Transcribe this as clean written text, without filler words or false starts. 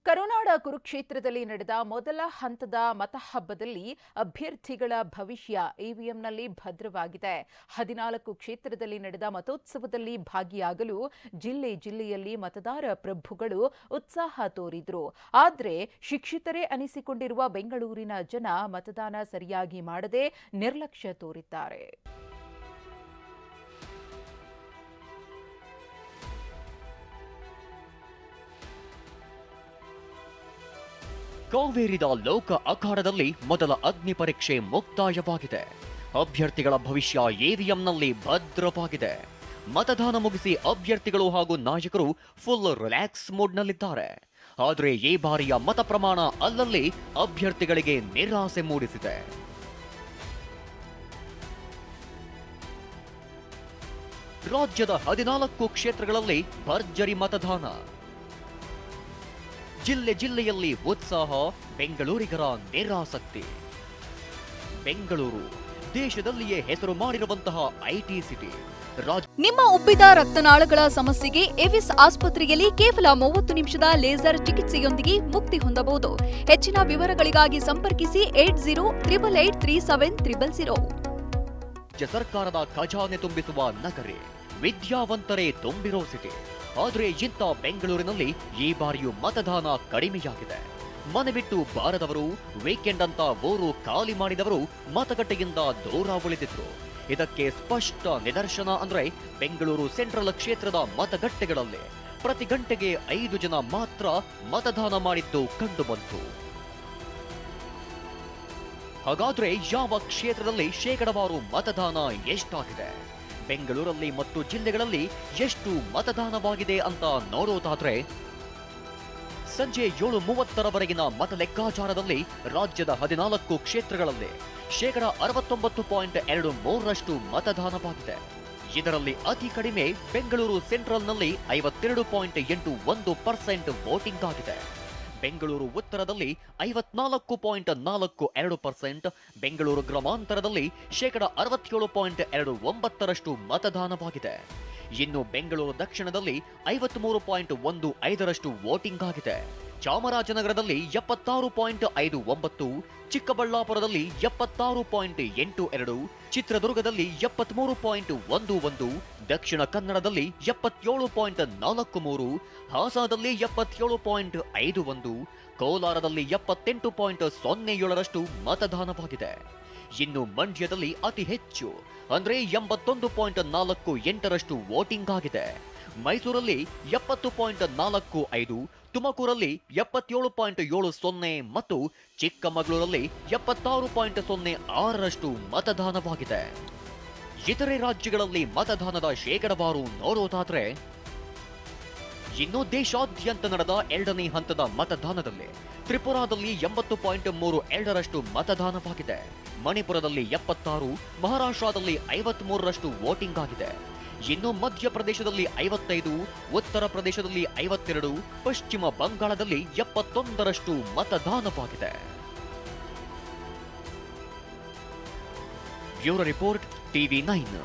ಕರುನಾಡ ಕುರುಕ್ಷೇತ್ರದಲ್ಲಿ ನಡೆದ ಮೊದಲ ಹಂತದ ಮತಹಬ್ಬದಲ್ಲಿ ಅಭ್ಯರ್ಥಿಗಳ ಭವಿಷ್ಯ ಇವಿಎಂನಲ್ಲಿ ಭದ್ರವಾಗಿದೆ. 14 ಕ್ಷೇತ್ರದಲ್ಲಿ ನಡೆದ ಮತೋತ್ಸವದಲ್ಲಿ ಭಾಗಿಯಾಗಲು ಜಿಲ್ಲೆಯಲ್ಲಿ ಮತದಾರ ಪ್ರಭುಗಳು ಉತ್ಸಾಹ ತೋರಿದ್ರು. ಆದರೆ ಶಿಕ್ಷಿತರೇ ಅನಿಸಿಕೊಂಡಿರುವ ಬೆಂಗಳೂರಿನ ಜನ ಮತದಾನ ಸರಿಯಾಗಿ ಮಾಡದೆ ನಿರ್ಲಕ್ಷ್ಯ ತೋರಿದ್ದಾರೆ. ಕಾವೇರಿದ ಲೋಕ ಅಖಾಡದಲ್ಲಿ ಮೊದಲ ಅಗ್ನಿ ಪರೀಕ್ಷೆ ಮುಕ್ತಾಯವಾಗಿದೆ. ಅಭ್ಯರ್ಥಿಗಳ ಭವಿಷ್ಯ ಇವಿಎಂನಲ್ಲಿ ಭದ್ರವಾಗಿದೆ. ಮತದಾನ ಮುಗಿಸಿ ಅಭ್ಯರ್ಥಿಗಳು ಹಾಗೂ ನಾಯಕರು ಫುಲ್ ರಿಲ್ಯಾಕ್ಸ್ ಮೂಡ್ನಲ್ಲಿದ್ದಾರೆ. ಆದರೆ ಈ ಬಾರಿಯ ಮತ ಪ್ರಮಾಣ ಅಲ್ಲಲ್ಲಿ ಅಭ್ಯರ್ಥಿಗಳಿಗೆ ನಿರಾಸೆ ಮೂಡಿಸಿದೆ. ರಾಜ್ಯದ 14 ಕ್ಷೇತ್ರಗಳಲ್ಲಿ ಭರ್ಜರಿ ಮತದಾನ. ಜಿಲ್ಲೆಯಲ್ಲಿ ಉತ್ಸಾಹ, ಬೆಂಗಳೂರಿಗರ ನಿರಾಸಕ್ತಿ. ಬೆಂಗಳೂರು ದೇಶದಲ್ಲಿಯೇ ಹೆಸರು ಮಾಡಿರುವಂತಹ ಐಟಿ ಸಿಟಿ. ನಿಮ್ಮ ಉಬ್ಬಿದ ರಕ್ತನಾಳಗಳ ಸಮಸ್ಯೆಗೆ ಎವಿಸ್ ಆಸ್ಪತ್ರೆಯಲ್ಲಿ ಕೇವಲ 30 ನಿಮಿಷದ ಲೇಸರ್ ಚಿಕಿತ್ಸೆಯೊಂದಿಗೆ ಮುಕ್ತಿ ಹೊಂದಬಹುದು. ಹೆಚ್ಚಿನ ವಿವರಗಳಿಗಾಗಿ ಸಂಪರ್ಕಿಸಿ 8088837300. ರಾಜ್ಯ ಸರ್ಕಾರದ ಖಜಾನೆ ತುಂಬಿಸುವ ನಗರಿ, ವಿದ್ಯಾವಂತರೇ ತುಂಬಿರೋ ಸಿಟಿ. ಆದರೆ ಇಂಥ ಬೆಂಗಳೂರಿನಲ್ಲಿ ಈ ಬಾರಿಯೂ ಮತದಾನ ಕಡಿಮೆಯಾಗಿದೆ. ಮನೆ ಬಿಟ್ಟು ಬಾರದವರು, ವೀಕೆಂಡ್ ಅಂತ ಊರು ಖಾಲಿ ಮಾಡಿದವರು ಮತಗಟ್ಟೆಯಿಂದ ದೂರ ಉಳಿದಿದ್ರು. ಇದಕ್ಕೆ ಸ್ಪಷ್ಟ ನಿದರ್ಶನ ಅಂದ್ರೆ ಬೆಂಗಳೂರು ಸೆಂಟ್ರಲ್ ಕ್ಷೇತ್ರದ ಮತಗಟ್ಟೆಗಳಲ್ಲಿ ಪ್ರತಿ ಗಂಟೆಗೆ 5 ಜನ ಮಾತ್ರ ಮತದಾನ ಮಾಡಿದ್ದು ಕಂಡುಬಂತು. ಹಾಗಾದ್ರೆ ಯಾವ ಕ್ಷೇತ್ರದಲ್ಲಿ ಶೇಕಡವಾರು ಮತದಾನ ಎಷ್ಟಾಗಿದೆ? ಬೆಂಗಳೂರಲ್ಲಿ ಮತ್ತು ಜಿಲ್ಲೆಗಳಲ್ಲಿ ಎಷ್ಟು ಮತದಾನವಾಗಿದೆ ಅಂತ ನೋಡೋದಾದ್ರೆ ಸಂಜೆ 7:30ರವರೆಗಿನ ಮತ ಲೆಕ್ಕಾಚಾರದಲ್ಲಿ ರಾಜ್ಯದ 14 ಕ್ಷೇತ್ರಗಳಲ್ಲಿ ಶೇಕಡ 69.23ರಷ್ಟು ಮತದಾನವಾಗಿದೆ. ಇದರಲ್ಲಿ ಅತಿ ಕಡಿಮೆ ಬೆಂಗಳೂರು ಸೆಂಟ್ರಲ್ನಲ್ಲಿ 52.81% ವೋಟಿಂಗ್ ಆಗಿದೆ. ಬೆಂಗಳೂರು ಉತ್ತರದಲ್ಲಿ 54.42%, ಬೆಂಗಳೂರು ಗ್ರಾಮಾಂತರದಲ್ಲಿ ಶೇಕಡ 67.29ರಷ್ಟು ಮತದಾನವಾಗಿದೆ. ಇನ್ನು ಬೆಂಗಳೂರು ದಕ್ಷಿಣದಲ್ಲಿ 53.15ರಷ್ಟು ವೋಟಿಂಗ್ ಆಗಿದೆ. ಚಾಮರಾಜನಗರದಲ್ಲಿ 76.59, ಚಿಕ್ಕಬಳ್ಳಾಪುರದಲ್ಲಿ 76.82, ಚಿತ್ರದುರ್ಗದಲ್ಲಿ 73.11, ದಕ್ಷಿಣ ಕನ್ನಡದಲ್ಲಿ 77.43, ಹಾಸನದಲ್ಲಿ 77.51, ಕೋಲಾರದಲ್ಲಿ 78.07ರಷ್ಟು ಮತದಾನವಾಗಿದೆ. ಇನ್ನು ಮಂಡ್ಯದಲ್ಲಿ ಅತಿ ಹೆಚ್ಚು ಅಂದ್ರೆ 81.48ರಷ್ಟು ವೋಟಿಂಗ್ ಆಗಿದೆ. ಮೈಸೂರಲ್ಲಿ 70.45, ತುಮಕೂರಲ್ಲಿ 77.70 ಮತ್ತು ಚಿಕ್ಕಮಗಳೂರಲ್ಲಿ 76.06ರಷ್ಟು ಮತದಾನವಾಗಿದೆ. ಇತರೆ ರಾಜ್ಯಗಳಲ್ಲಿ ಮತದಾನದ ಶೇಕಡವಾರು ನೋಡೋದಾದ್ರೆ ಇನ್ನು ದೇಶಾದ್ಯಂತ ನಡೆದ 2ನೇ ಹಂತದ ಮತದಾನದಲ್ಲಿ ತ್ರಿಪುರಾದಲ್ಲಿ 80.32ರಷ್ಟು ಮತದಾನವಾಗಿದೆ. ಮಣಿಪುರದಲ್ಲಿ 76, ಮಹಾರಾಷ್ಟ್ರದಲ್ಲಿ 53ರಷ್ಟು ವೋಟಿಂಗ್ ಆಗಿದೆ. ಇನ್ನು ಮಧ್ಯಪ್ರದೇಶದಲ್ಲಿ 55, ಉತ್ತರ ಪ್ರದೇಶದಲ್ಲಿ 52, ಪಶ್ಚಿಮ ಬಂಗಾಳದಲ್ಲಿ 71ರಷ್ಟು ಮತದಾನವಾಗಿದೆ. Bureau report, TV9.